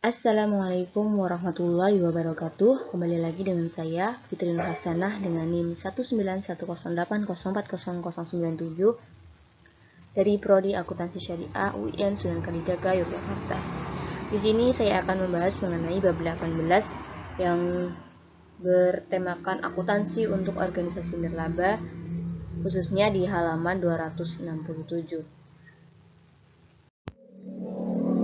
Assalamualaikum warahmatullahi wabarakatuh. Kembali lagi dengan saya Fitri Nur Hasanah dengan NIM 19108040097 dari Prodi Akuntansi Syariah UIN Sunan Kalijaga Yogyakarta. Di sini saya akan membahas mengenai bab 18 yang bertemakan akuntansi untuk organisasi nirlaba, khususnya di halaman 267.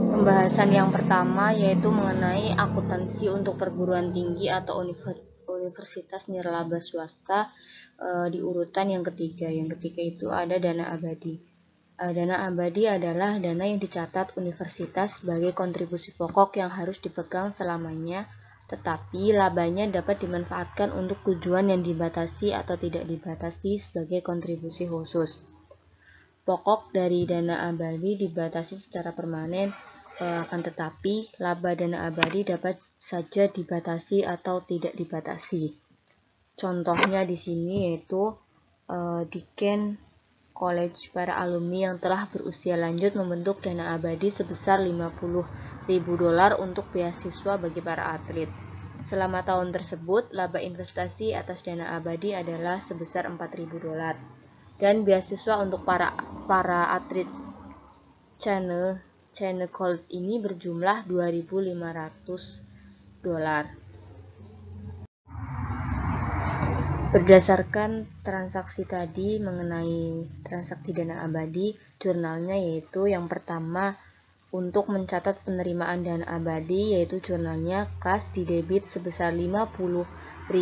Pembahasan yang pertama yaitu mengenai akuntansi untuk perguruan tinggi atau universitas nirlaba swasta di urutan yang ketiga. Yang ketiga itu ada dana abadi. Dana abadi adalah dana yang dicatat universitas sebagai kontribusi pokok yang harus dipegang selamanya, tetapi labanya dapat dimanfaatkan untuk tujuan yang dibatasi atau tidak dibatasi sebagai kontribusi khusus. Pokok dari dana abadi dibatasi secara permanen, akan tetapi laba dana abadi dapat saja dibatasi atau tidak dibatasi. Contohnya di sini yaitu Deakin College para alumni yang telah berusia lanjut membentuk dana abadi sebesar $50.000 untuk beasiswa bagi para atlet. Selama tahun tersebut, laba investasi atas dana abadi adalah sebesar $4.000 dan beasiswa untuk para atlet Channel College ini berjumlah $2.500. Berdasarkan transaksi tadi mengenai transaksi dana abadi, jurnalnya yaitu yang pertama untuk mencatat penerimaan dana abadi yaitu jurnalnya kas di debit sebesar $50.000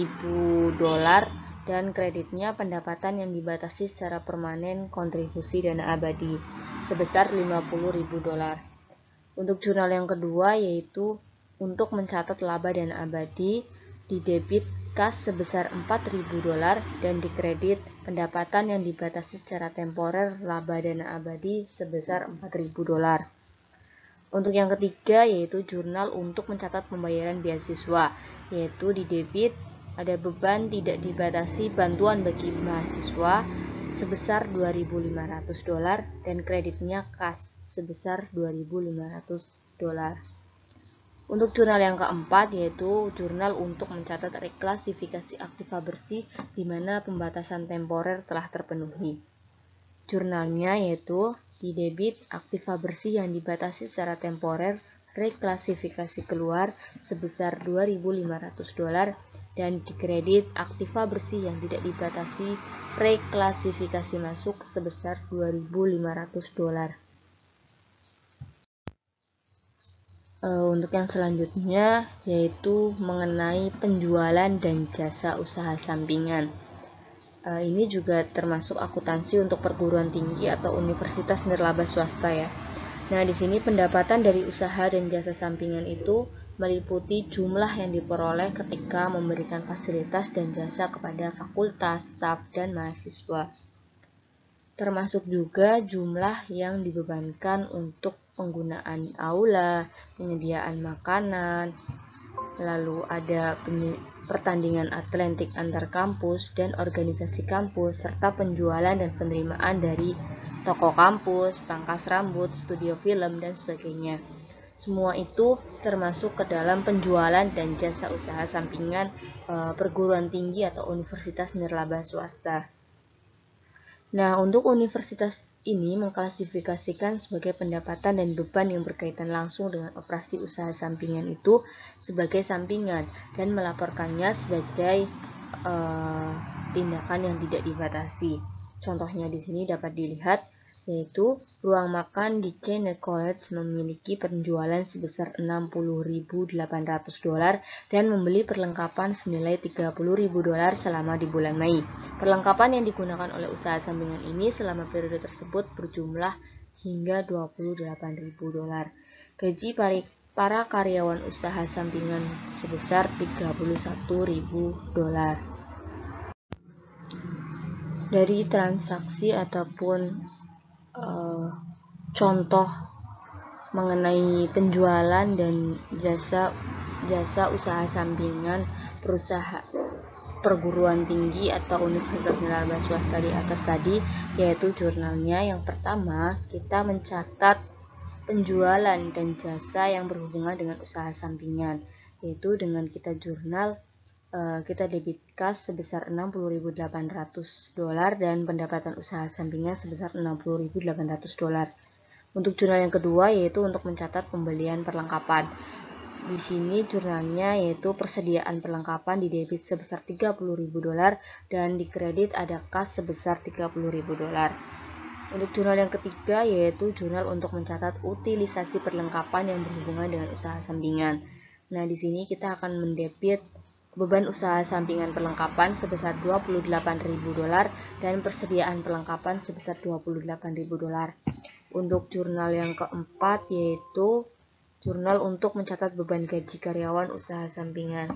dan kreditnya pendapatan yang dibatasi secara permanen kontribusi dana abadi sebesar $50.000. Untuk jurnal yang kedua yaitu untuk mencatat laba dana abadi di debit kas sebesar $4.000 dan dikredit pendapatan yang dibatasi secara temporer laba dana abadi sebesar $4.000. Untuk yang ketiga yaitu jurnal untuk mencatat pembayaran beasiswa, yaitu di debit ada beban tidak dibatasi bantuan bagi mahasiswa sebesar $2.500 dan kreditnya kas sebesar $2.500. Untuk jurnal yang keempat yaitu jurnal untuk mencatat reklasifikasi aktiva bersih di mana pembatasan temporer telah terpenuhi. Jurnalnya yaitu di debit aktiva bersih yang dibatasi secara temporer reklasifikasi keluar sebesar $2.500 dan dikredit aktiva bersih yang tidak dibatasi reklasifikasi masuk sebesar $2.500. Untuk yang selanjutnya yaitu mengenai penjualan dan jasa usaha sampingan. Ini juga termasuk akuntansi untuk perguruan tinggi atau universitas nirlaba swasta ya. Nah, di sini pendapatan dari usaha dan jasa sampingan itu meliputi jumlah yang diperoleh ketika memberikan fasilitas dan jasa kepada fakultas, staf, dan mahasiswa. Termasuk juga jumlah yang dibebankan untuk penggunaan aula, penyediaan makanan, lalu ada pertandingan atletik antar kampus dan organisasi kampus, serta penjualan dan penerimaan dari toko kampus, pangkas rambut, studio film, dan sebagainya. Semua itu termasuk ke dalam penjualan dan jasa usaha sampingan perguruan tinggi atau universitas nirlaba swasta. Nah, untuk universitas ini mengklasifikasikan sebagai pendapatan dan beban yang berkaitan langsung dengan operasi usaha sampingan itu sebagai sampingan dan melaporkannya sebagai tindakan yang tidak dibatasi. Contohnya di sini dapat dilihat yaitu ruang makan di Channel College memiliki penjualan sebesar $60.800 dan membeli perlengkapan senilai $30.000 selama di bulan Mei. Perlengkapan yang digunakan oleh usaha sampingan ini selama periode tersebut berjumlah hingga $28.000. Gaji para karyawan usaha sampingan sebesar $31.000. Dari transaksi ataupun contoh mengenai penjualan dan jasa usaha sampingan perusahaan perguruan tinggi atau universitas nirlaba swasta di atas tadi, yaitu jurnalnya. Yang pertama, kita mencatat penjualan dan jasa yang berhubungan dengan usaha sampingan, yaitu dengan kita jurnal kita debit kas sebesar $60.800 dan pendapatan usaha sampingan sebesar $60.800. Untuk jurnal yang kedua yaitu untuk mencatat pembelian perlengkapan. Di sini jurnalnya yaitu persediaan perlengkapan di debit sebesar $30.000 dan di kredit ada kas sebesar $30.000. Untuk jurnal yang ketiga yaitu jurnal untuk mencatat utilisasi perlengkapan yang berhubungan dengan usaha sampingan. Nah, di sini kita akan mendebit beban usaha sampingan perlengkapan sebesar $28.000 dan persediaan perlengkapan sebesar $28.000. Untuk jurnal yang keempat yaitu jurnal untuk mencatat beban gaji karyawan usaha sampingan.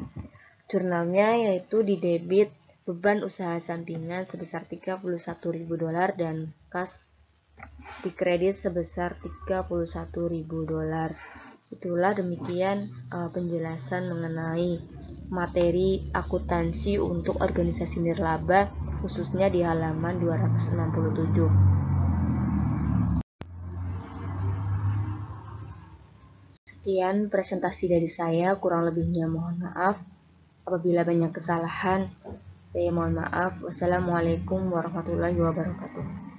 Jurnalnya yaitu di debit beban usaha sampingan sebesar $31.000 dan kas di kredit sebesar $31.000. Itulah demikian penjelasan mengenai materi akuntansi untuk organisasi nirlaba khususnya di halaman 267. Sekian presentasi dari saya, kurang lebihnya mohon maaf. Apabila banyak kesalahan, saya mohon maaf. Wassalamualaikum warahmatullahi wabarakatuh.